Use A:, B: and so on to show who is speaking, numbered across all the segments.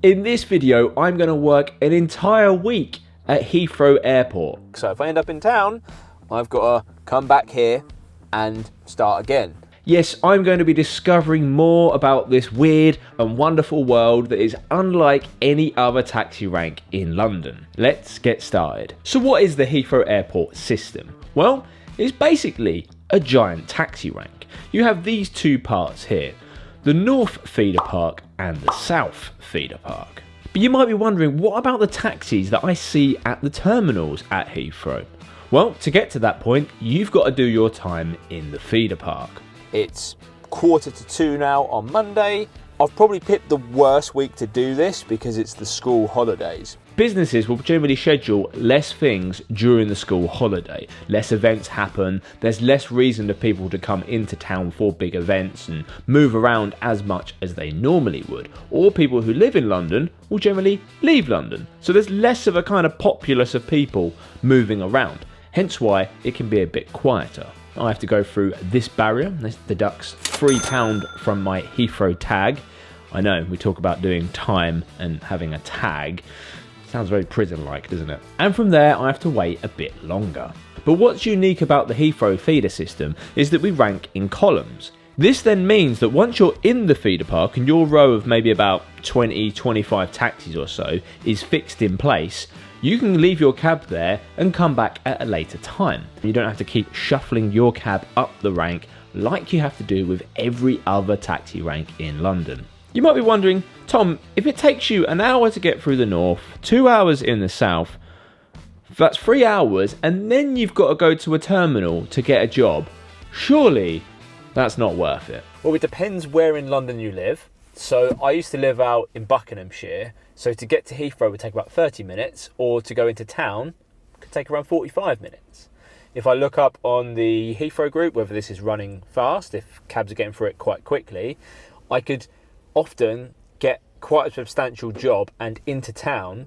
A: In this video, I'm going to work an entire week at Heathrow Airport. So if I end up in town, I've got to come back here and start again. Yes, I'm going to be discovering more about this weird and wonderful world that is unlike any other taxi rank in London. Let's get started. So what is the Heathrow Airport system? Well, it's basically a giant taxi rank. You have these two parts here, the North Feeder Park and the South Feeder Park. But you might be wondering, what about the taxis that I see at the terminals at Heathrow? Well, to get to that point, you've got to do your time in the feeder park. It's 1:45 now on Monday. I've probably picked the worst week to do this because it's the school holidays. Businesses will generally schedule less things during the school holiday. Less events happen, there's less reason for people to come into town for big events and move around as much as they normally would. Or people who live in London will generally leave London. So there's less of a kind of populace of people moving around. Hence why it can be a bit quieter. I have to go through this barrier. This deducts £3 from my Heathrow tag. I know, we talk about doing time and having a tag. Sounds very prison-like, doesn't it? And from there, I have to wait a bit longer. But what's unique about the Heathrow feeder system is that we rank in columns. This then means that once you're in the feeder park and your row of maybe about 20-25 taxis or so is fixed in place, you can leave your cab there and come back at a later time. You don't have to keep shuffling your cab up the rank like you have to do with every other taxi rank in London. You might be wondering, Tom, if it takes you an hour to get through the north, 2 hours in the south, that's 3 hours, and then you've got to go to a terminal to get a job, surely that's not worth it. Well, it depends where in London you live. So I used to live out in Buckinghamshire, so to get to Heathrow would take about 30 minutes, or to go into town could take around 45 minutes. If I look up on the Heathrow group, whether this is running fast, if cabs are getting through it quite quickly, I could often get quite a substantial job and into town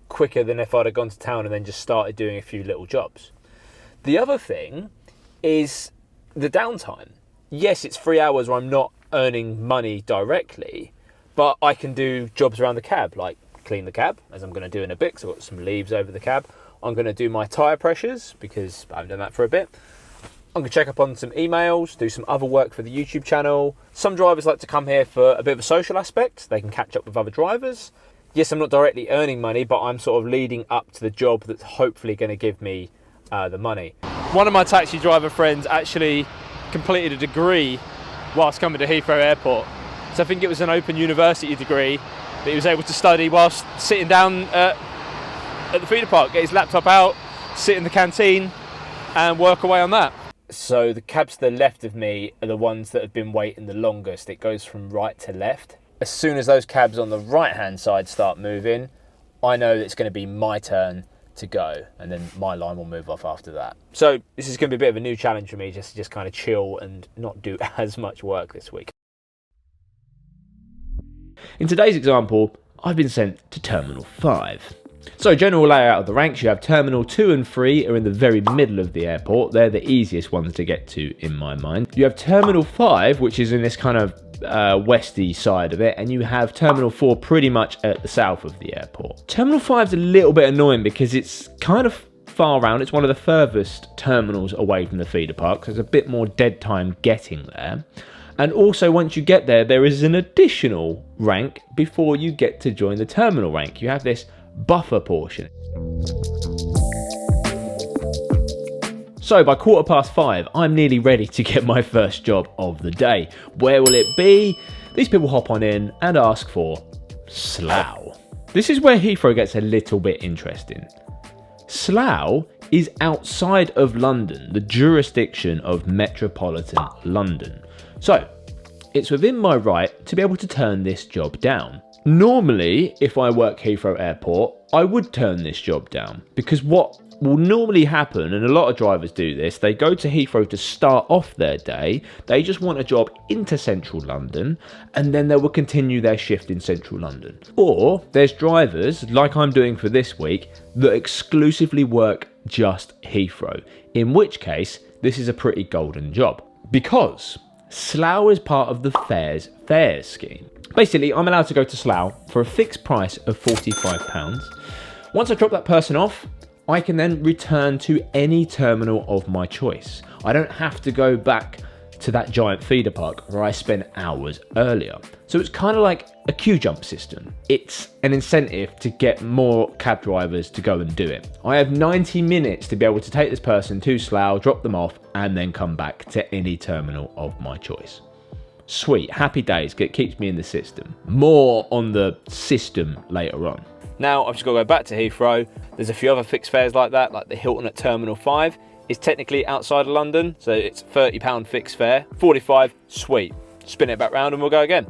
A: quicker than if I'd have gone to town and then just started doing a few little jobs. The other thing is the downtime. Yes, it's 3 hours where I'm not earning money directly, but I can do jobs around the cab, like clean the cab, as I'm going to do in a bit, because I've got some leaves over the cab. I'm going to do my tyre pressures, because I haven't done that for a bit. I'm going to check up on some emails, do some other work for the YouTube channel. Some drivers like to come here for a bit of a social aspect. They can catch up with other drivers. Yes, I'm not directly earning money, but I'm sort of leading up to the job that's hopefully going to give me the money. One of my taxi driver friends actually completed a degree whilst coming to Heathrow Airport. So I think it was an open university degree that he was able to study whilst sitting down at the feeder park, get his laptop out, sit in the canteen and work away on that. So the cabs to the left of me are the ones that have been waiting the longest. It goes from right to left. As soon as those cabs on the right hand side start moving, I know it's going to be my turn to go, and then my line will move off after that. So this is going to be a bit of a new challenge for me, just to kind of chill and not do as much work this week. In today's example, I've been sent to Terminal 5. So general layout of the ranks, you have Terminal 2 and 3 are in the very middle of the airport. They're the easiest ones to get to in my mind. You have Terminal 5, which is in this kind of westy side of it, and you have Terminal 4 pretty much at the south of the airport. Terminal 5 is a little bit annoying because it's kind of far around. It's one of the furthest terminals away from the feeder park, so there's a bit more dead time getting there. And also once you get there, there is an additional rank before you get to join the terminal rank. You have this buffer portion. So by 5:15, I'm nearly ready to get my first job of the day. Where will it be? These people hop on in and ask for Slough. This is where Heathrow gets a little bit interesting. Slough is outside of London, the jurisdiction of metropolitan London. So it's within my right to be able to turn this job down. Normally, if I work Heathrow Airport, I would turn this job down, because what will normally happen, and a lot of drivers do this, they go to Heathrow to start off their day, they just want a job into central London, and then they will continue their shift in central London. Or there's drivers, like I'm doing for this week, that exclusively work just Heathrow, in which case this is a pretty golden job, because Slough is part of the fares scheme. Basically, I'm allowed to go to Slough for a fixed price of £45. Once I drop that person off, I can then return to any terminal of my choice. I don't have to go back to that giant feeder park where I spent hours earlier. So it's kind of like a queue jump system. It's an incentive to get more cab drivers to go and do it. I have 90 minutes to be able to take this person to Slough, drop them off, and then come back to any terminal of my choice. Sweet, happy days, it keeps me in the system. More on the system later on. Now I've just got to go back to Heathrow. There's a few other fixed fares like that, like the Hilton at Terminal 5. It's technically outside of London, so it's £30 fixed fare. 45, sweet. Spin it back round and we'll go again.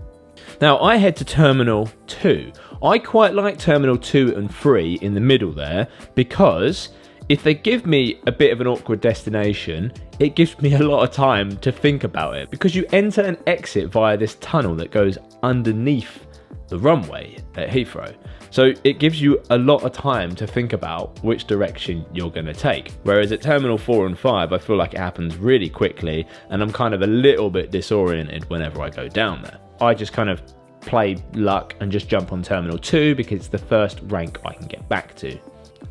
A: Now I head to Terminal 2. I quite like Terminal 2 and 3 in the middle there, because if they give me a bit of an awkward destination, it gives me a lot of time to think about it, because you enter and exit via this tunnel that goes underneath the runway at Heathrow. So it gives you a lot of time to think about which direction you're going to take. Whereas at Terminal 4 and 5, I feel like it happens really quickly and I'm kind of a little bit disoriented whenever I go down there. I just kind of play luck and just jump on Terminal 2 because it's the first rank I can get back to.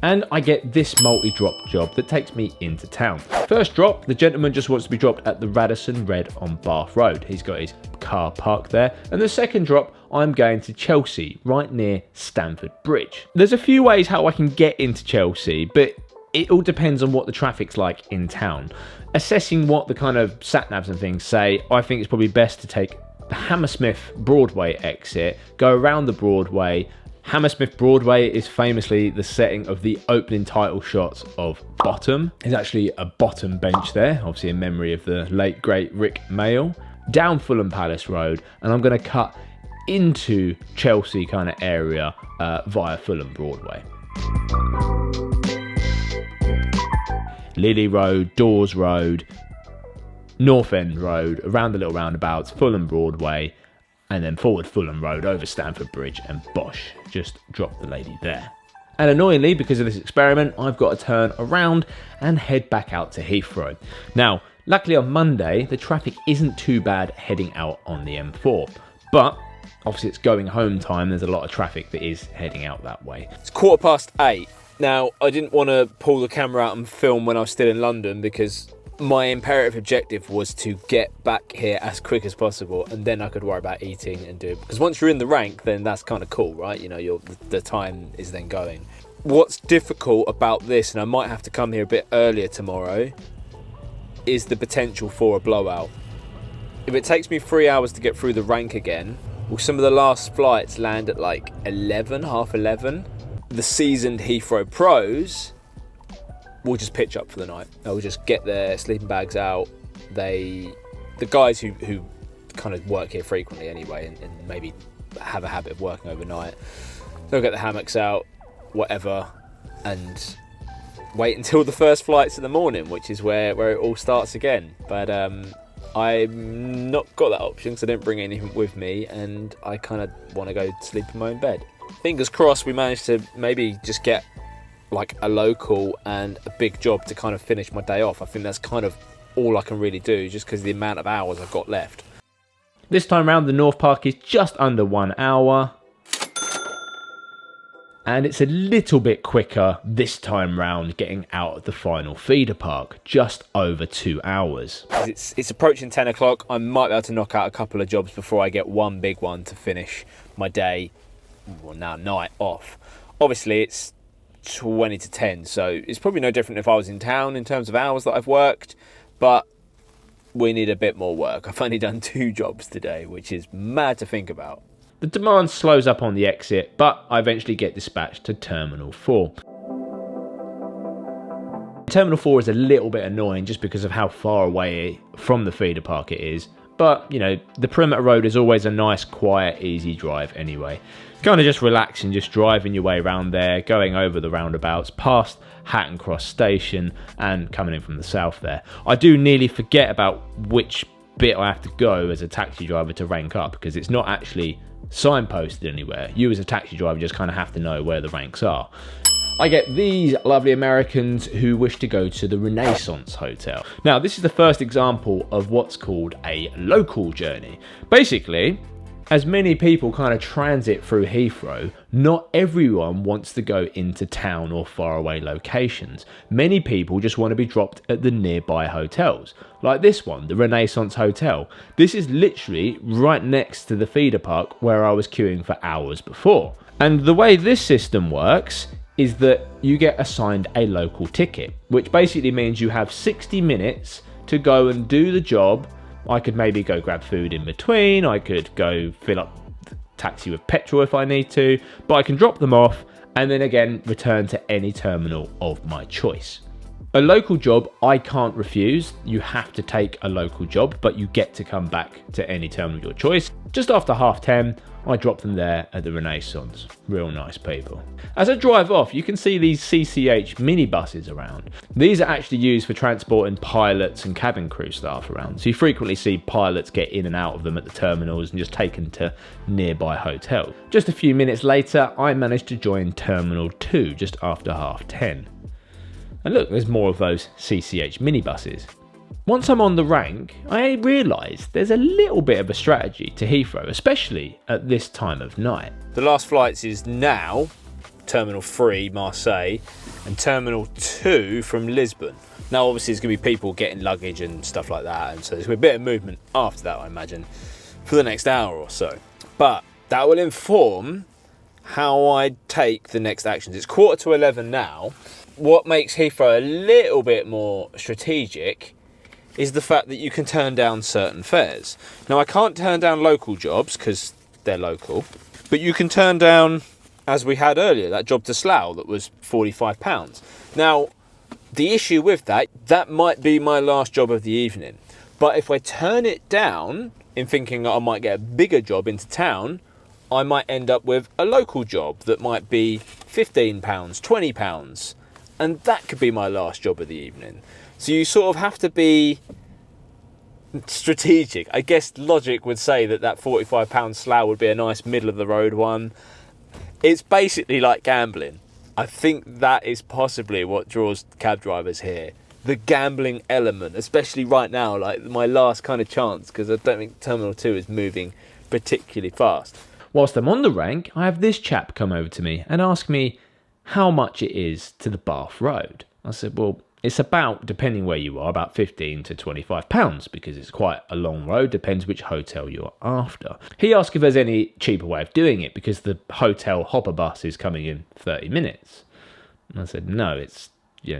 A: And I get this multi-drop job that takes me into town. First drop, the gentleman just wants to be dropped at the Radisson Red on Bath Road. He's got his car parked there. And the second drop, I'm going to Chelsea, right near Stamford Bridge. There's a few ways how I can get into Chelsea, but it all depends on what the traffic's like in town. Assessing what the kind of sat-navs and things say, I think it's probably best to take the Hammersmith Broadway exit, go around the Broadway. Hammersmith Broadway is famously the setting of the opening title shots of Bottom. There's actually a Bottom bench there, obviously in memory of the late great Rick Mayall. Down Fulham Palace Road, and I'm going to cut into Chelsea kind of area via Fulham Broadway. Lily Road, Dawes Road, North End Road, around the little roundabouts, Fulham Broadway, and then forward Fulham Road over Stamford Bridge, and bosh, just drop the lady there. And annoyingly, because of this experiment, I've got to turn around and head back out to Heathrow. Now, luckily on Monday, the traffic isn't too bad heading out on the M4, but obviously it's going home time, there's a lot of traffic that is heading out that way. It's 8:15. Now, I didn't want to pull the camera out and film when I was still in London because my imperative objective was to get back here as quick as possible, and then I could worry about eating and do it. Because once you're in the rank, then that's kind of cool, right? You know, the time is then going. What's difficult about this, and I might have to come here a bit earlier tomorrow, is the potential for a blowout. If it takes me 3 hours to get through the rank again, well, some of the last flights land at like 11, half 11. The seasoned Heathrow pros will just pitch up for the night. They'll just get their sleeping bags out. The guys who kind of work here frequently anyway, and maybe have a habit of working overnight, they'll get the hammocks out, whatever, and wait until the first flights in the morning, which is where it all starts again. But I'm not got that option because I didn't bring anything with me, and I kind of want to go sleep in my own bed. Fingers crossed we managed to maybe just get like a local and a big job to kind of finish my day off. I think that's kind of all I can really do, just because of the amount of hours I've got left. This time round, the North Park is just under 1 hour. And it's a little bit quicker this time round getting out of the final feeder park, just over 2 hours. It's approaching 10 o'clock. I might be able to knock out a couple of jobs before I get one big one to finish my day, well now night off. Obviously it's 20 to 10, so it's probably no different if I was in town in terms of hours that I've worked, but we need a bit more work. I've only done 2 jobs today, which is mad to think about. The demand slows up on the exit, but I eventually get dispatched to Terminal 4. Terminal 4 is a little bit annoying just because of how far away from the feeder park it is, but, you know, the perimeter road is always a nice, quiet, easy drive anyway. Kind of just relaxing, just driving your way around there, going over the roundabouts, past Hatton Cross Station, and coming in from the south there. I do nearly forget about which bit I have to go as a taxi driver to rank up, because it's not actually signposted anywhere. You as a taxi driver just kind of have to know where the ranks are. I get these lovely Americans who wish to go to the Renaissance Hotel. Now, this is the first example of what's called a local journey. Basically, As many people kind of transit through Heathrow, not everyone wants to go into town or faraway locations. Many people just want to be dropped at the nearby hotels, like this one, the Renaissance Hotel. This is literally right next to the feeder park where I was queuing for hours before. And the way this system works is that you get assigned a local ticket, which basically means you have 60 minutes to go and do the job. I could maybe go grab food in between, I could go fill up the taxi with petrol if I need to, but I can drop them off and then again return to any terminal of my choice. A local job I can't refuse. You have to take a local job, but you get to come back to any terminal of your choice. Just after 10:30, I drop them there at the Renaissance. Real nice people. As I drive off, you can see these CCH minibuses around. These are actually used for transporting pilots and cabin crew staff around. So you frequently see pilots get in and out of them at the terminals and just taken to nearby hotels. Just a few minutes later, I managed to join Terminal 2 just after 10:30. And look, there's more of those CCH minibuses. Once I'm on the rank, I realise there's a little bit of a strategy to Heathrow, especially at this time of night. The last flights is now Terminal 3, Marseille, and Terminal 2 from Lisbon. Now obviously there's going to be people getting luggage and stuff like that, and so there's going to be a bit of movement after that, I imagine, for the next hour or so. But that will inform how I take the next actions. It's 11:15 now. What makes Heathrow a little bit more strategic is the fact that you can turn down certain fares. Now I can't turn down local jobs because they're local, but you can turn down, as we had earlier, that job to Slough that was £45. Now the issue with that might be my last job of the evening, but if I turn it down in thinking that I might get a bigger job into town, I might end up with a local job that might be £15, £20, and that could be my last job of the evening. So you sort of have to be strategic. I guess logic would say that £45 Slough would be a nice middle of the road one. It's basically like gambling. I think that is possibly what draws cab drivers here. The gambling element, especially right now, like my last kind of chance, because I don't think Terminal 2 is moving particularly fast. Whilst I'm on the rank, I have this chap come over to me and ask me how much it is to the Bath Road. I said, well, it's about, depending where you are, about £15 to £25 because it's quite a long road, depends which hotel you're after. He asked if there's any cheaper way of doing it because the hotel hopper bus is coming in 30 minutes. And I said, no, it's,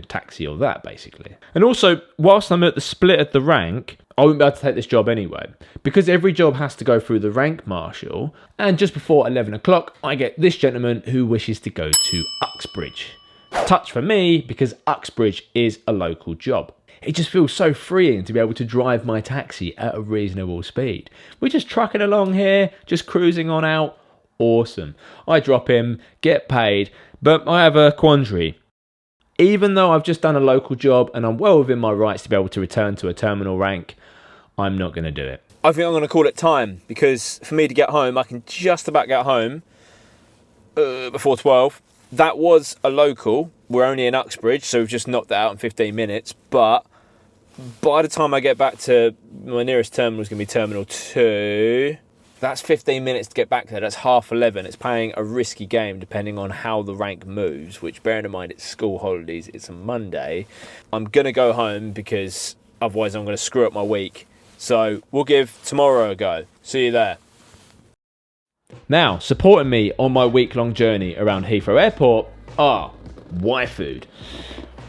A: taxi or that basically. And also, whilst I'm at the split at the rank, I wouldn't be able to take this job anyway because every job has to go through the rank marshal. And just before 11 o'clock, I get this gentleman who wishes to go to Uxbridge. Touch for me because Uxbridge is a local job. It just feels so freeing to be able to drive my taxi at a reasonable speed. We're just trucking along here, just cruising on out. Awesome. I drop him, get paid, but I have a quandary. Even though I've just done a local job and I'm well within my rights to be able to return to a terminal rank, I'm not going to do it. I think I'm going to call it time because for me to get home, I can just about get home before 12. That was a local. We're only in Uxbridge, so we've just knocked that out in 15 minutes. But by the time I get back to my nearest terminal is going to be Terminal 2. That's 15 minutes to get back there. That's 11:30. It's playing a risky game depending on how the rank moves, which bearing in mind it's school holidays, it's a Monday. I'm going to go home because otherwise I'm going to screw up my week. So we'll give tomorrow a go. See you there. Now, supporting me on my week-long journey around Heathrow Airport are YFood.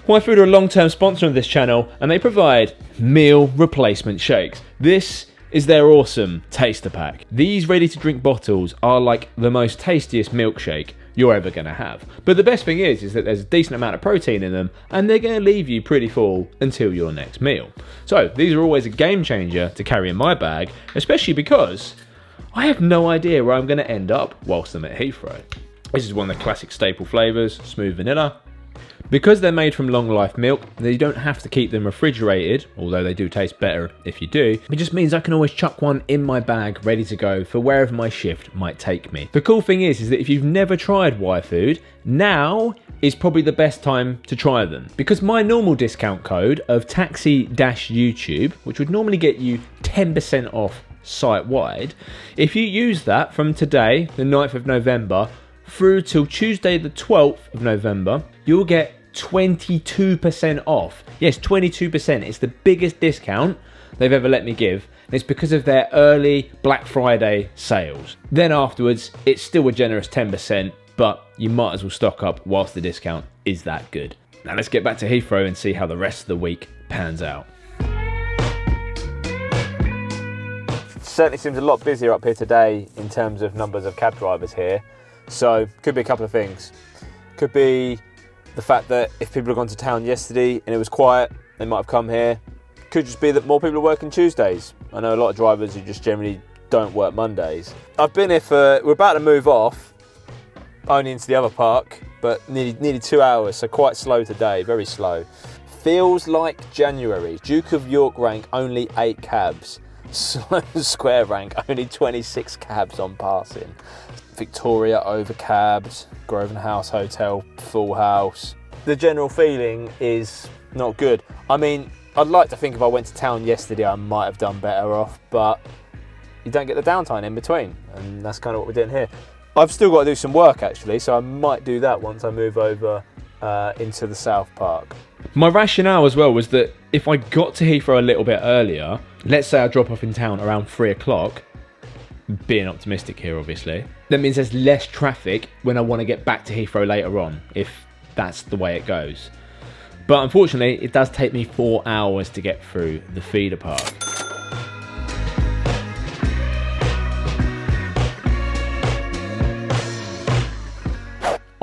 A: YFood are a long-term sponsor of this channel and they provide meal replacement shakes. This is their awesome taster pack. These ready-to-drink bottles are like the most tastiest milkshake you're ever going to have. But the best thing is that there's a decent amount of protein in them and they're going to leave you pretty full until your next meal. So these are always a game changer to carry in my bag, especially because I have no idea where I'm going to end up whilst I'm at Heathrow. This is one of the classic staple flavours, smooth vanilla. Because they're made from long life milk, you don't have to keep them refrigerated, although they do taste better if you do. It just means I can always chuck one in my bag ready to go for wherever my shift might take me. The cool thing is that if you've never tried YFood, now is probably the best time to try them. Because my normal discount code of taxi-YouTube, which would normally get you 10% off site-wide. If you use that from today, the 9th of November, through till Tuesday the 12th of November, you'll get 22% off. Yes, 22%. It's the biggest discount they've ever let me give. And it's because of their early Black Friday sales. Then afterwards, it's still a generous 10%, but you might as well stock up whilst the discount is that good. Now let's get back to Heathrow and see how the rest of the week pans out. Certainly seems a lot busier up here today in terms of numbers of cab drivers here. So could be a couple of things. Could be the fact that if people have gone to town yesterday and it was quiet, they might have come here. Could just be that more people are working Tuesdays. I know a lot of drivers who just generally don't work Mondays. I've been here we're about to move off, only into the other park, but nearly 2 hours, so quite slow today, very slow. Feels like January. Duke of York rank, only 8 cabs. Sloane Square rank, only 26 cabs on passing. Victoria overcabbed, Grosvenor House Hotel, full house. The general feeling is not good. I mean, I'd like to think if I went to town yesterday, I might have done better off, but you don't get the downtime in between, and that's kind of what we're doing here. I've still got to do some work actually, so I might do that once I move over into the South Park. My rationale as well was that if I got to Heathrow a little bit earlier, let's say I drop off in town around 3 o'clock, being optimistic here obviously, that means there's less traffic when I want to get back to Heathrow later on, if that's the way it goes. But unfortunately, it does take me 4 hours to get through the feeder park.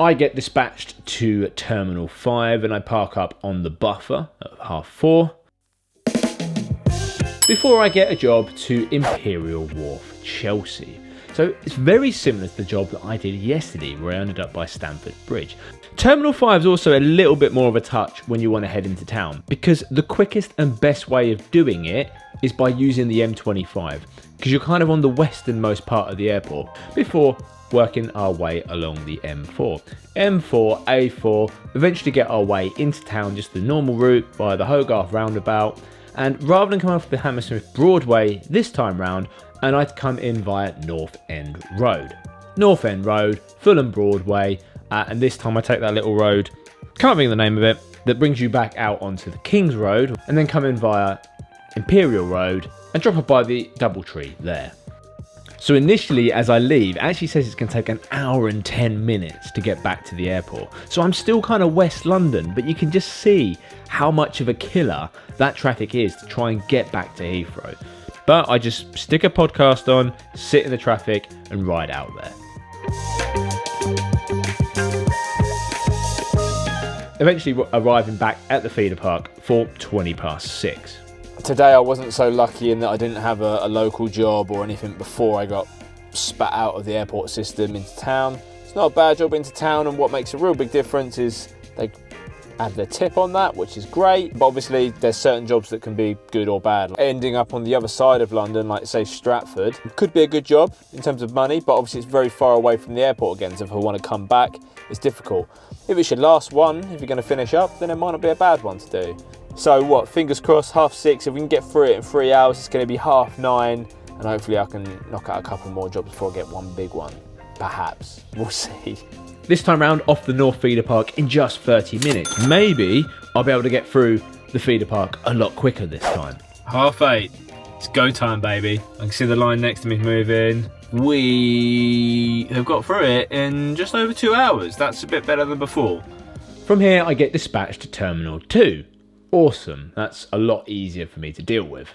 A: I get dispatched to Terminal 5 and I park up on the buffer at 4:30 before I get a job to Imperial Wharf, Chelsea. So it's very similar to the job that I did yesterday where I ended up by Stamford Bridge. Terminal 5 is also a little bit more of a touch when you want to head into town, because the quickest and best way of doing it is by using the M25, because you're kind of on the westernmost part of the airport before working our way along the M4. M4, A4, eventually get our way into town just the normal route via the Hogarth roundabout, and rather than come off the Hammersmith Broadway this time round, and I'd come in via North End Road. North End Road, Fulham Broadway, and this time I take that little road, can't think of the name of it, that brings you back out onto the King's Road, and then come in via Imperial Road and drop up by the Doubletree there. So initially as I leave, it actually says it's going to take 1 hour and 10 minutes to get back to the airport. So I'm still kind of West London, but you can just see how much of a killer that traffic is to try and get back to Heathrow. But I just stick a podcast on, sit in the traffic and ride out there. Eventually arriving back at the feeder park for 6:20. Today I wasn't so lucky in that I didn't have a local job or anything before I got spat out of the airport system into town. It's not a bad job into town, and what makes a real big difference is they add their tip on that, which is great, but obviously there's certain jobs that can be good or bad. Ending up on the other side of London, like say Stratford, could be a good job in terms of money, but obviously it's very far away from the airport again, so if I want to come back, it's difficult. If it's your last one, if you're going to finish up, then it might not be a bad one to do. So what, fingers crossed, 6:30, if we can get through it in 3 hours, it's going to be 9:30, and hopefully I can knock out a couple more jobs before I get one big one. Perhaps. We'll see. This time round, off the North Feeder Park in just 30 minutes. Maybe I'll be able to get through the feeder park a lot quicker this time. 8:30. It's go time, baby. I can see the line next to me moving. We have got through it in just over 2 hours. That's a bit better than before. From here, I get dispatched to Terminal 2. Awesome. That's a lot easier for me to deal with.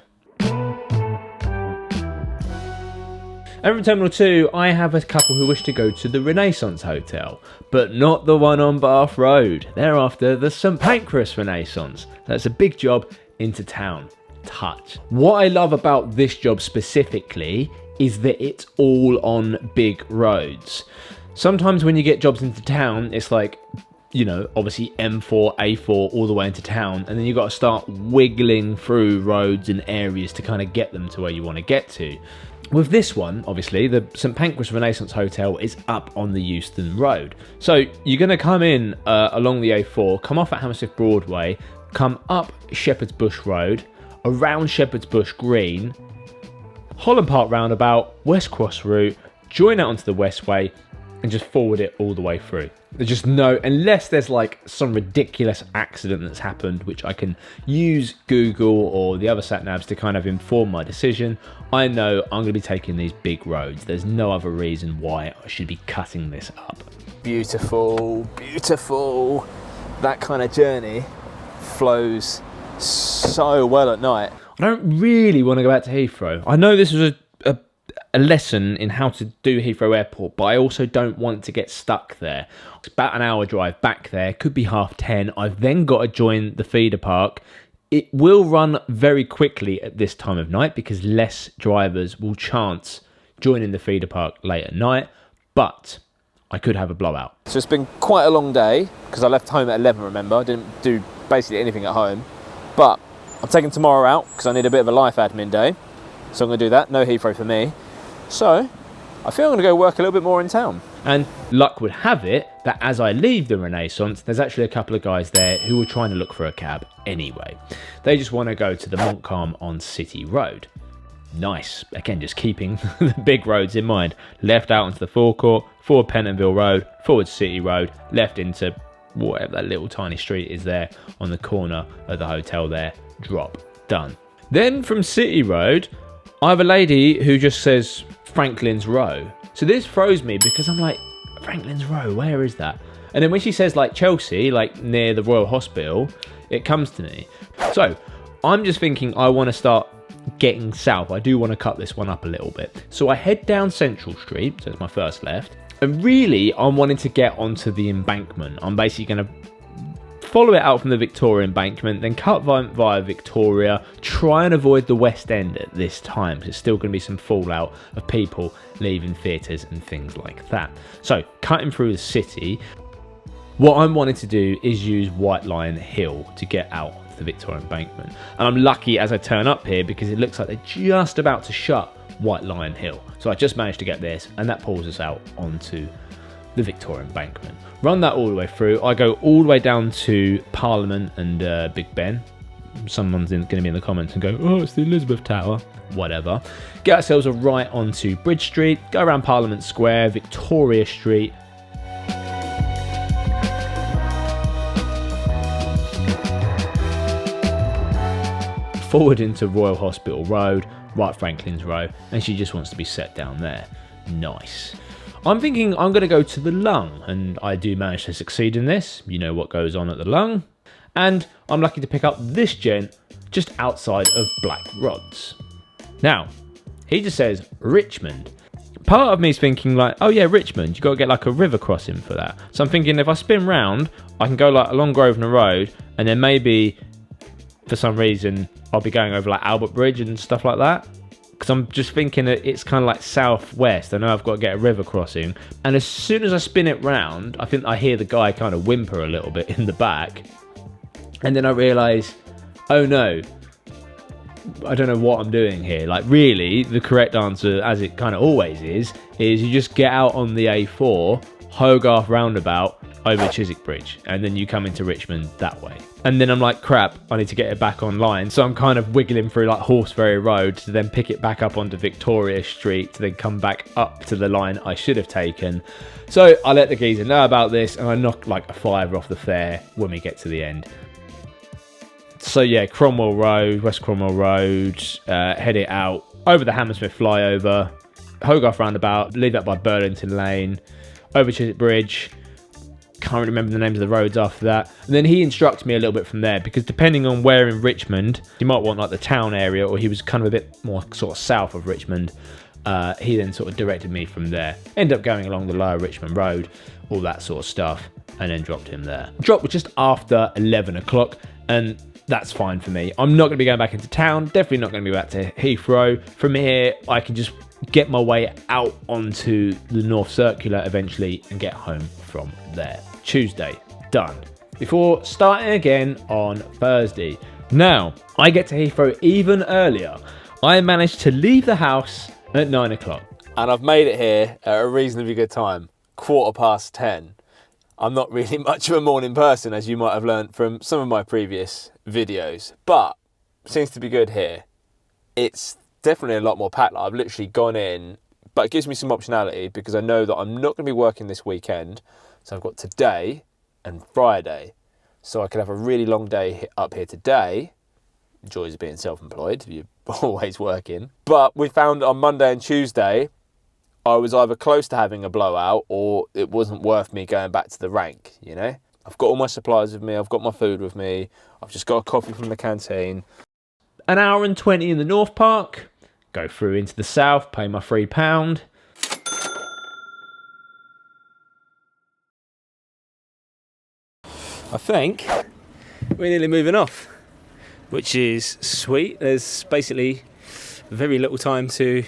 A: And from Terminal 2, I have a couple who wish to go to the Renaissance Hotel, but not the one on Bath Road. They're after the St Pancras Renaissance. That's a big job into town. Touch. What I love about this job specifically is that it's all on big roads. Sometimes when you get jobs into town, it's like, you know, obviously M4, A4 all the way into town, and then you've got to start wiggling through roads and areas to kind of get them to where you want to get to. With this one, obviously, the St Pancras Renaissance Hotel is up on the Euston Road. So you're going to come in along the A4, come off at Hammersmith Broadway, come up Shepherd's Bush Road, around Shepherd's Bush Green, Holland Park roundabout, West Cross route, join out onto the Westway, and just forward it all the way through. There's just no, unless there's like some ridiculous accident that's happened, which I can use Google or the other sat navs to kind of inform my decision. I know I'm going to be taking these big roads. There's no other reason why I should be cutting this up. Beautiful, beautiful. That kind of journey flows so well at night. I don't really want to go back to Heathrow. I know this was a lesson in how to do Heathrow Airport, but I also don't want to get stuck there. It's about an hour drive back there, could be 10:30. I've then got to join the feeder park. It will run very quickly at this time of night because less drivers will chance joining the feeder park late at night, but I could have a blowout. So it's been quite a long day because I left home at 11, remember? I didn't do basically anything at home, but I'm taking tomorrow out because I need a bit of a life admin day. So I'm going to do that. No Heathrow for me. So I think I'm going to go work a little bit more in town. And luck would have it that as I leave the Renaissance, there's actually a couple of guys there who were trying to look for a cab anyway. They just want to go to the Montcalm on City Road. Nice. Again, just keeping the big roads in mind. Left out onto the forecourt, forward Pentonville Road, forward City Road, left into whatever that little tiny street is there on the corner of the hotel there. Drop. Done. Then from City Road, I have a lady who just says Franklin's Row. So this throws me because I'm like, Franklin's Row, where is that? And then when she says like Chelsea, like near the Royal Hospital, it comes to me. So I'm just thinking I want to start getting south. I do want to cut this one up a little bit. So I head down Central Street, so it's my first left. And really, I'm wanting to get onto the embankment. I'm basically going to follow it out from the Victoria embankment, then cut via Victoria, try and avoid the West End at this time. There's still going to be some fallout of people leaving theatres and things like that. So cutting through the city, what I'm wanting to do is use White Lion Hill to get out of the Victoria embankment. And I'm lucky as I turn up here because it looks like they're just about to shut White Lion Hill. So I just managed to get this, and that pulls us out onto the Victoria embankment. Run that all the way through. I go all the way down to Parliament and Big Ben. Someone's going to be in the comments and go, oh, it's the Elizabeth Tower. Whatever. Get ourselves a right onto Bridge Street, go around Parliament Square, Victoria Street, forward into Royal Hospital Road, right Franklin's Row, and she just wants to be set down there. Nice. I'm thinking I'm going to go to the Lung, and I do manage to succeed in this. You know what goes on at the Lung. And I'm lucky to pick up this gent just outside of Black Rods. Now, he just says Richmond. Part of me is thinking like, oh yeah, Richmond, you got to get like a river crossing for that. So I'm thinking if I spin round, I can go like along Grosvenor Road, and then maybe for some reason I'll be going over like Albert Bridge and stuff like that. Because I'm just thinking that it's kind of like southwest. I know I've got to get a river crossing. And as soon as I spin it round, I think I hear the guy kind of whimper a little bit in the back. And then I realise, oh no, I don't know what I'm doing here. Like really, the correct answer, as it kind of always is you just get out on the A4, Hogarth roundabout, over Chiswick Bridge, and then you come into Richmond that way. And then I'm like, crap, I need to get it back online. So I'm kind of wiggling through like Horseferry Road to then pick it back up onto Victoria Street to then come back up to the line I should have taken. So I let the geezer know about this, and I knock like a £5 off the fare when we get to the end. So yeah, Cromwell Road, West Cromwell Road, head it out over the Hammersmith flyover, Hogarth roundabout, leave that by Burlington Lane, over Chiswick Bridge. Can't remember the names of the roads after that. And then he instructs me a little bit from there, because depending on where in Richmond, you might want like the town area, or he was kind of a bit more sort of south of Richmond. He then sort of directed me from there. End up going along the lower Richmond Road, all that sort of stuff, and then dropped him there. Drop was just after 11 o'clock, and that's fine for me. I'm not going to be going back into town. Definitely not going to be back to Heathrow. From here, I can just get my way out onto the North Circular eventually and get home from there. Tuesday, done. Before starting again on Thursday. Now, I get to Heathrow even earlier. I managed to leave the house at 9 o'clock. And I've made it here at a reasonably good time, 10:15. I'm not really much of a morning person, as you might have learned from some of my previous videos, but seems to be good here. It's definitely a lot more packed. Like, I've literally gone in, but it gives me some optionality because I know that I'm not going to be working this weekend. So I've got today and Friday. So I could have a really long day up here today. Joys of being self-employed, you're always working. But we found on Monday and Tuesday, I was either close to having a blowout or it wasn't worth me going back to the rank, you know? I've got all my supplies with me, I've got my food with me, I've just got a coffee from the canteen. An hour and 20 in the North Park, go through into the South, pay my £3. I think we're nearly moving off, which is sweet. There's basically very little time to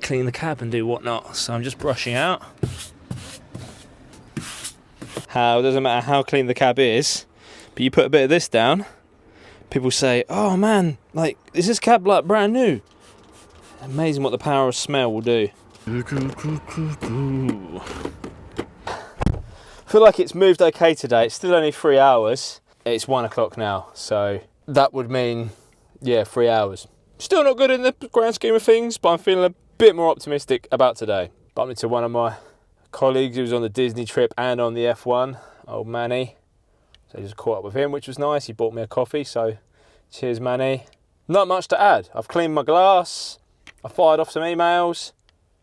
A: clean the cab and do whatnot, so I'm just brushing out. It doesn't matter how clean the cab is, but you put a bit of this down, people say, oh man, like, is this cab like brand new? Amazing what the power of smell will do. I feel like it's moved okay today. It's still only 3 hours. It's 1 o'clock now, so that would mean, yeah, 3 hours. Still not good in the grand scheme of things, but I'm feeling a bit more optimistic about today. Bumped into one of my colleagues who was on the Disney trip and on the F1, old Manny. So I just caught up with him, which was nice. He bought me a coffee, so cheers, Manny. Not much to add. I've cleaned my glass. I fired off some emails.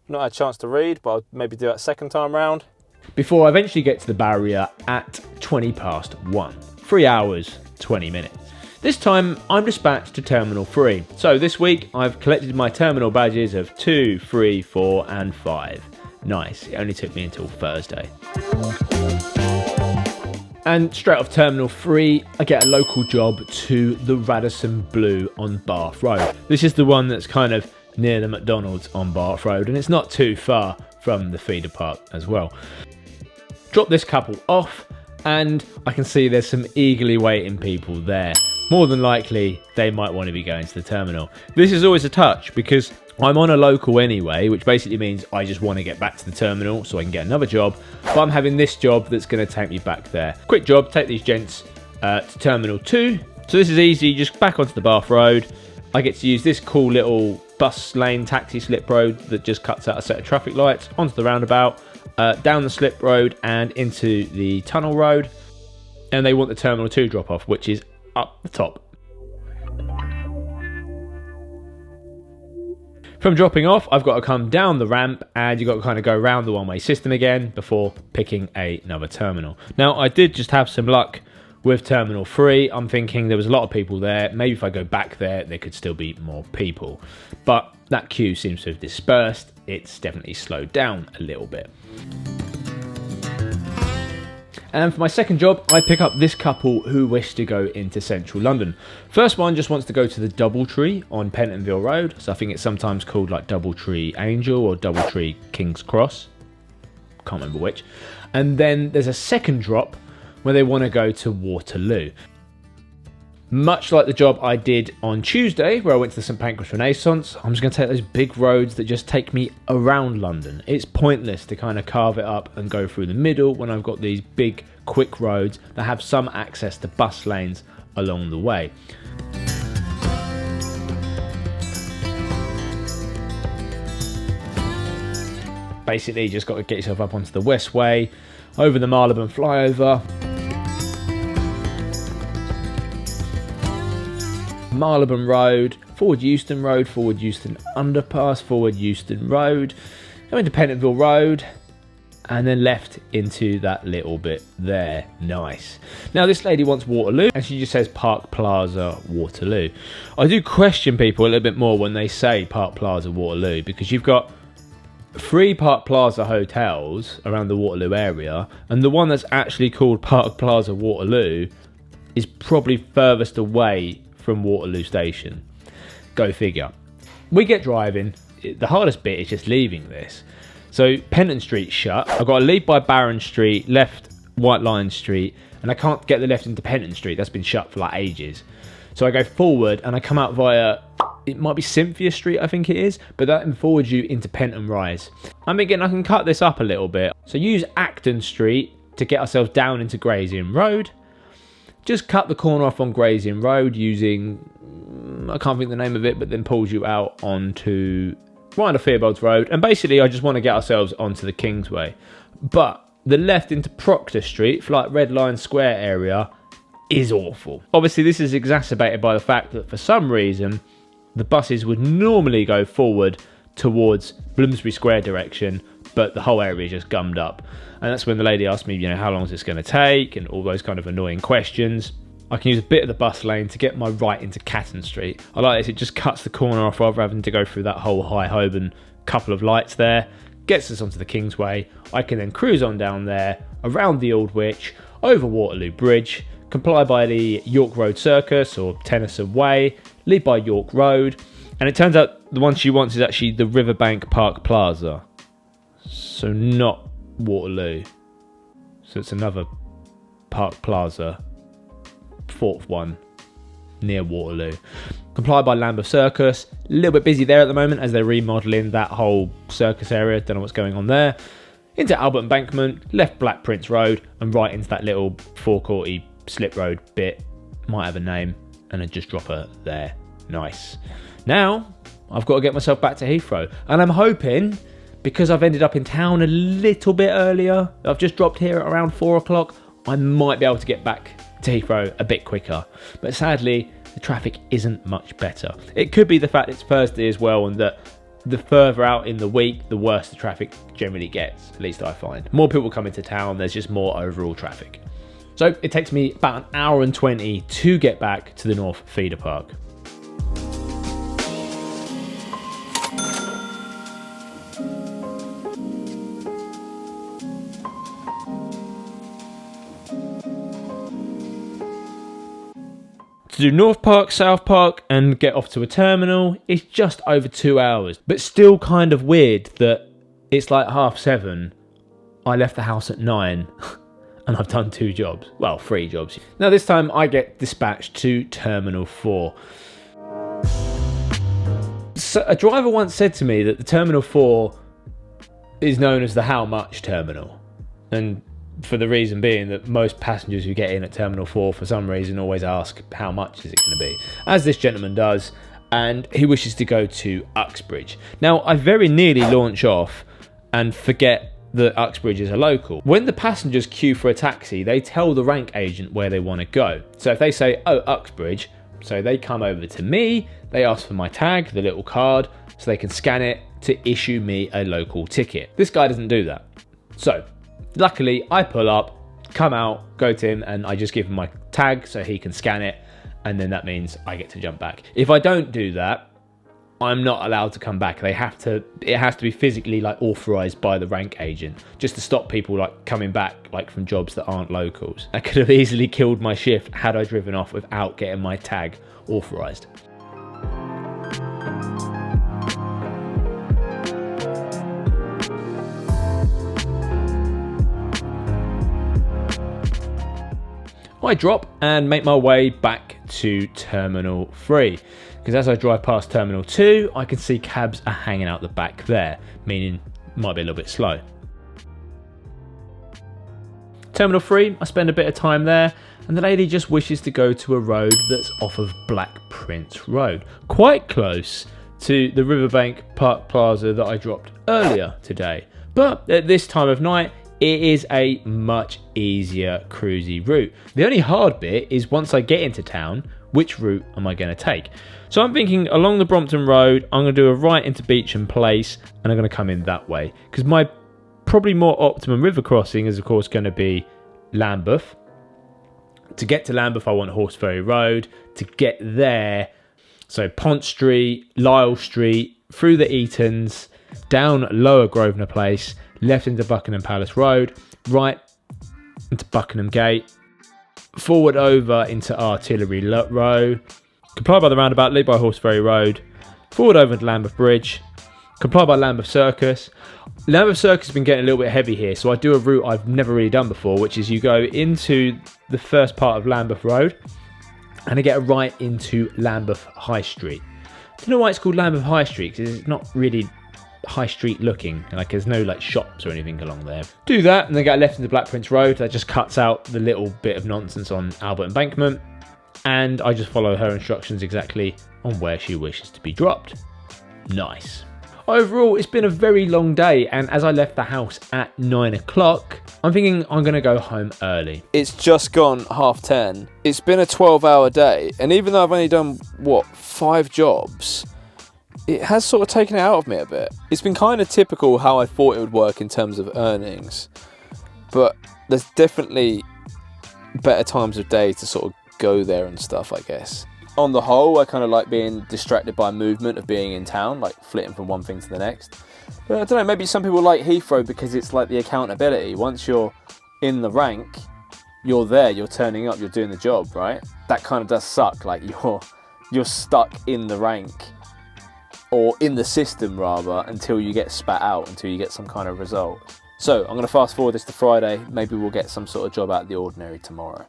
A: Not had a chance to read, but I'll maybe do that second time round. Before I eventually get to the barrier at 1:20. 3 hours, 20 minutes. This time, I'm dispatched to Terminal 3. So this week, I've collected my terminal badges of 2, 3, 4 and 5. Nice, it only took me until Thursday. And straight off Terminal 3, I get a local job to the Radisson Blu on Bath Road. This is the one that's kind of near the McDonald's on Bath Road, and it's not too far from the feeder park as well. Drop this couple off, and I can see there's some eagerly waiting people there. More than likely, they might want to be going to the terminal. This is always a touch because I'm on a local anyway, which basically means I just want to get back to the terminal so I can get another job. But I'm having this job that's going to take me back there. Quick job, take these gents to Terminal 2. So this is easy, just back onto the Bath Road. I get to use this cool little bus lane taxi slip road that just cuts out a set of traffic lights onto the roundabout, down the slip road and into the tunnel road. And they want the Terminal 2 drop off, which is up the top. From dropping off, I've got to come down the ramp and you've got to kind of go around the one-way system again before picking another terminal. Now, I did just have some luck with Terminal 3. I'm thinking there was a lot of people there. Maybe if I go back there, there could still be more people. But that queue seems to have dispersed. It's definitely slowed down a little bit. And for my second job, I pick up this couple who wish to go into central London. First one just wants to go to the Doubletree on Pentonville Road. So I think it's sometimes called like Doubletree Angel or Doubletree King's Cross. Can't remember which. And then there's a second drop where they want to go to Waterloo. Much like the job I did on Tuesday, where I went to the St Pancras Renaissance, I'm just going to take those big roads that just take me around London. It's pointless to kind of carve it up and go through the middle when I've got these big, quick roads that have some access to bus lanes along the way. Basically, you just got to get yourself up onto the Westway, over the Marylebone flyover, Marylebone Road, forward Euston Road, forward Euston Underpass, forward Euston Road, go into Pentonville Road, and then left into that little bit there. Nice. Now this lady wants Waterloo, and she just says Park Plaza Waterloo. I do question people a little bit more when they say Park Plaza Waterloo, because you've got 3 Park Plaza hotels around the Waterloo area, and the one that's actually called Park Plaza Waterloo is probably furthest away from Waterloo Station. Go figure. We get driving. The hardest bit is just leaving this. So Penton Street's shut. I've got to leave by Barron Street, left White Lion Street, and I can't get the left into Penton Street. That's been shut for like ages. So I go forward and I come out via, it might be Cynthia Street, I think it is, but that then forwards you into Penton Rise. I'm thinking I can cut this up a little bit. So use Acton Street to get ourselves down into Gray's Inn Road. just cut the corner off on Gray's Inn Road using, I can't think the name of it, but then pulls you out onto right onto Theobald's Road. And basically I just want to get ourselves onto the Kingsway. But the left into Proctor Street, for like Red Lion Square area, is awful. Obviously this is exacerbated by the fact that for some reason the buses would normally go forward towards Bloomsbury Square direction, but the whole area is just gummed up. And that's when the lady asked me, how long is this going to take, and all those kind of annoying questions. I can use a bit of the bus lane to get my right into Catton Street. I like this, it just cuts the corner off rather than having to go through that whole High Holborn couple of lights there. Gets us onto the Kingsway. I can then cruise on down there, around the Aldwych, over Waterloo Bridge, comply by the York Road Circus or Tennyson Way, leave by York Road, and it turns out the one she wants is actually the Riverbank Park Plaza. So not Waterloo. So it's another Park Plaza, fourth one, near Waterloo. Comply by Lambeth Circus. A little bit busy there at the moment as they're remodelling that whole circus area. Don't know what's going on there. Into Albert Embankment, left Black Prince Road, and right into that little forecourty slip road bit. Might have a name, and then just drop her there. Nice. Now, I've got to get myself back to Heathrow. And I'm hoping, because I've ended up in town a little bit earlier, I've just dropped here at around 4 o'clock, I might be able to get back to Heathrow a bit quicker. But sadly, the traffic isn't much better. It could be the fact it's Thursday as well, and that the further out in the week, the worse the traffic generally gets, at least I find. More people come into town, there's just more overall traffic. So it takes me about an hour and 20 to get back to the North Feeder Park. To do North Park, South Park, and get off to a terminal is just over 2 hours. But still kind of weird that it's like 7:30. I left the house at 9 and I've done 2 jobs. Well, 3 jobs. Now this time I get dispatched to Terminal 4. So a driver once said to me that the Terminal 4 is known as the How Much Terminal. And for the reason being that most passengers who get in at Terminal 4 for some reason always ask how much is it going to be, as this gentleman does, and he wishes to go to Uxbridge. Now I very nearly launch off and forget that Uxbridge is a local. When the passengers queue for a taxi, they tell the rank agent where they want to go. So if they say, oh, Uxbridge, so they come over to me, they ask for my tag, the little card, so they can scan it to issue me a local ticket. This guy doesn't do that. So luckily, I pull up, come out, go to him, and I just give him my tag so he can scan it, and then that means I get to jump back. If I don't do that, I'm not allowed to come back. It has to be physically authorized by the rank agent, just to stop people coming back from jobs that aren't locals. I could have easily killed my shift had I driven off without getting my tag authorized. I drop and make my way back to Terminal 3, because as I drive past Terminal 2, I can see cabs are hanging out the back there, meaning it might be a little bit slow. Terminal 3, I spend a bit of time there, and the lady just wishes to go to a road that's off of Black Prince Road, quite close to the Riverbank Park Plaza that I dropped earlier today. But at this time of night, it is a much easier cruisy route. The only hard bit is once I get into town, which route am I going to take? So I'm thinking along the Brompton Road, I'm going to do a right into Beecham Place, and I'm going to come in that way. Because my probably more optimum river crossing is of course going to be Lambeth. To get to Lambeth, I want Horseferry Road. To get there, so Pont Street, Lisle Street, through the Eatons, down Lower Grosvenor Place, left into Buckingham Palace Road, right into Buckingham Gate, forward over into Artillery Row, comply by the roundabout, leave by Horseferry Road, forward over to Lambeth Bridge, comply by Lambeth Circus. Lambeth Circus has been getting a little bit heavy here, so I do a route I've never really done before, which is you go into the first part of Lambeth Road, and I get right into Lambeth High Street. I don't know why it's called Lambeth High Street, because it's not really high street looking, like there's no like shops or anything along there. Do that and then get left into Black Prince Road. That just cuts out the little bit of nonsense on Albert Embankment, and I just follow her instructions exactly on where she wishes to be dropped. Nice. Overall, it's been a very long day, and as I left the house at 9 o'clock, I'm thinking I'm going to go home early.
B: It's just gone 10:30. It's been a 12-hour day, and even though I've only done, 5 jobs, it has sort of taken it out of me a bit. It's been kind of typical how I thought it would work in terms of earnings, but there's definitely better times of day to sort of go there and stuff, I guess. On the whole, I kind of like being distracted by movement of being in town, like flitting from one thing to the next. But I don't know, maybe some people like Heathrow because it's like the accountability. Once you're in the rank, you're there, you're turning up, you're doing the job, right? That kind of does suck, like you're stuck in the rank, or in the system rather, until you get spat out, until you get some kind of result. So I'm going to fast forward this to Friday. Maybe we'll get some sort of job out of the ordinary tomorrow.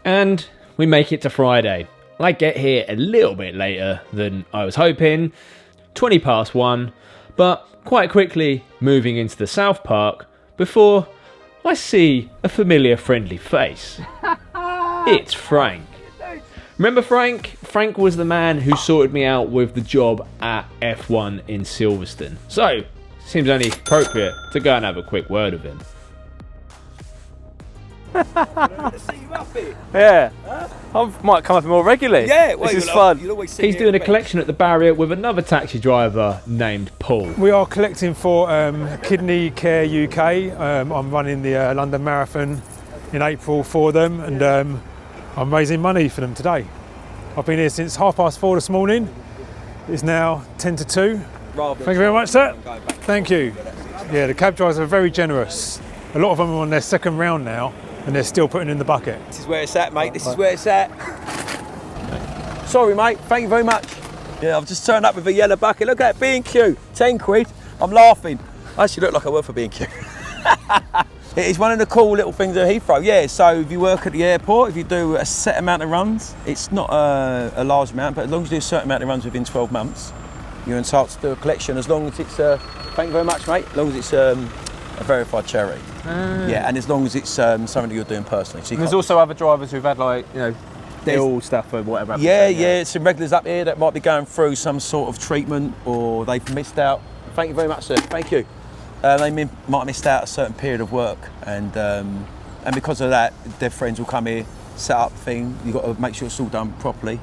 A: And we make it to Friday. I get here a little bit later than I was hoping, 1:20, but quite quickly moving into the South Park before I see a familiar friendly face. It's Frank. Remember Frank? Frank was the man who sorted me out with the job at F1 in Silverstone. So, seems only appropriate to go and have a quick word with him.
B: Yeah, I might come up more regularly.
C: Yeah, well,
B: this is fun.
A: He's doing a collection at the barrier with another taxi driver named Paul.
D: We are collecting for Kidney Care UK. I'm running the London Marathon in April for them, and I'm raising money for them today. I've been here since 4:30 this morning. It's now 1:50. Thank you very much, sir. Thank you. Yeah, the cab drivers are very generous. A lot of them are on their second round now, and they're still putting in the bucket.
C: This is where it's at, mate. This is where it's at. Sorry, mate. Thank you very much. Yeah, I've just turned up with a yellow bucket. Look at that, B&Q. 10 quid. I'm laughing. I actually look like I work for B&Q. It's one of the cool little things at Heathrow. Yeah, so if you work at the airport, if you do a set amount of runs, it's not a large amount, but as long as you do a certain amount of runs within 12 months, you're entitled to do a collection as long as it's, thank you very much, mate, as long as it's a verified charity. Yeah, and as long as it's something that you're doing personally. So
B: There's also other drivers who've had ill stuff or whatever.
C: Yeah, some regulars up here that might be going through some sort of treatment or they've missed out. Thank you very much, sir. Thank you. They might have missed out a certain period of work, and because of that, their friends will come here, set up thing. You've got to make sure it's all done properly,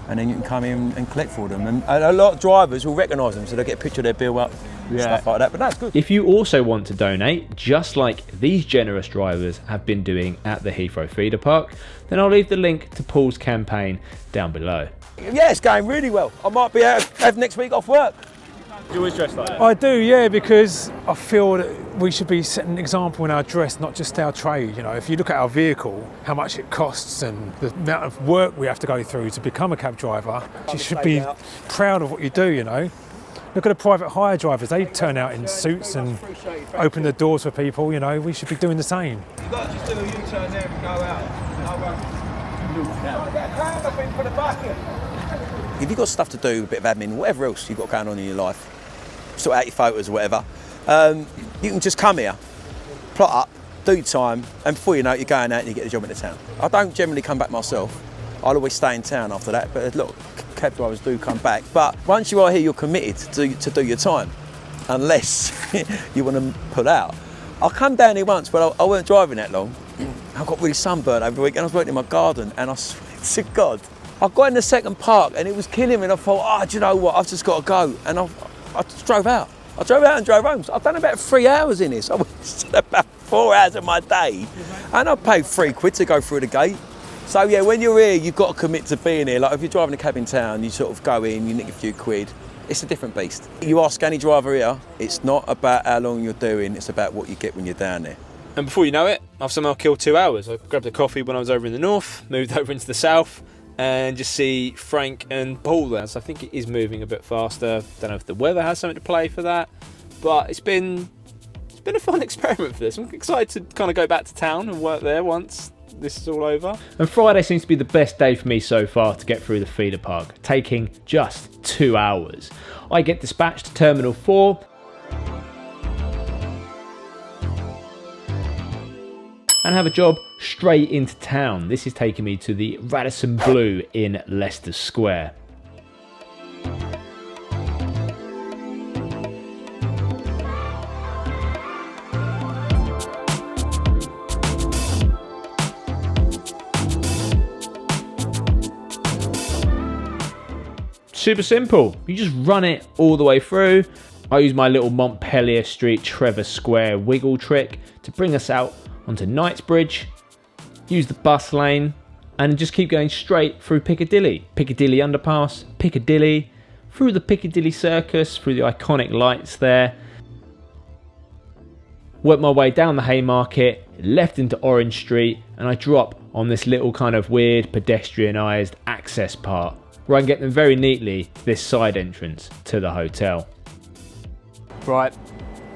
C: and then you can come in and collect for them. And a lot of drivers will recognise them, so they'll get a picture of their bill up, stuff like that. But that's good.
A: If you also want to donate, just like these generous drivers have been doing at the Heathrow feeder park, then I'll leave the link to Paul's campaign down below.
C: Yeah, it's going really well. I might be able to have next week off work.
B: You always dress like that?
D: I do, yeah, because I feel that we should be setting an example in our dress, not just our trade. You know, if you look at our vehicle, how much it costs and the amount of work we have to go through to become a cab driver, you should be proud of what you do, you know. Look at the private hire drivers, they turn out in suits and open the doors for people, you know, we should be doing the same.
C: You've got to just do a U-turn there and go out. If you've got stuff to do, a bit of admin, whatever else you've got going on in your life, sort out your photos or whatever, you can just come here, plot up, do your time, and before you know it, you're going out and you get the job into town. I don't generally come back myself. I'll always stay in town after that, but look, cab drivers do come back. But once you are here, you're committed to do your time, unless you want to pull out. I come down here once, but I weren't driving that long. I got really sunburned over the weekend. I was working in my garden, and I swear to God, I got in the second park, and it was killing me, and I thought, do you know what, I've just got to go. And I just drove out. I drove out and drove home. So I've done about 3 hours in this. I wasted about 4 hours of my day, and I paid £3 to go through the gate. So yeah, when you're here, you've got to commit to being here. Like if you're driving a cab in town, you sort of go in, you nick a few quid. It's a different beast. You ask any driver here, it's not about how long you're doing, it's about what you get when you're down there.
B: And before you know it, I've somehow killed 2 hours. I grabbed a coffee when I was over in the north, moved over into the south, and just see Frank and Paul there. So I think it is moving a bit faster. Don't know if the weather has something to play for that, but it's been a fun experiment for this. I'm excited to kind of go back to town and work there once this is all over.
A: And Friday seems to be the best day for me so far to get through the feeder park, taking just 2 hours. I get dispatched to Terminal 4, and have a job straight into town. This is taking me to the Radisson Blu in Leicester Square. Super simple, you just run it all the way through. I use my little Montpellier Street Trevor Square wiggle trick to bring us out onto Knightsbridge, use the bus lane, and just keep going straight through Piccadilly. Piccadilly Underpass, Piccadilly, through the Piccadilly Circus, through the iconic lights there. Work my way down the Haymarket, left into Orange Street, and I drop on this little kind of weird pedestrianised access part, where I can get them very neatly to this side entrance to the hotel.
B: Right,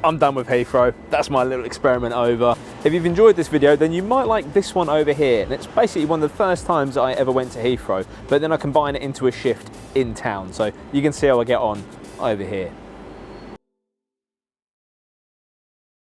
B: I'm done with Heathrow. That's my little experiment over. If you've enjoyed this video, then you might like this one over here. And it's basically one of the first times I ever went to Heathrow, but then I combine it into a shift in town. So you can see how I get on over here.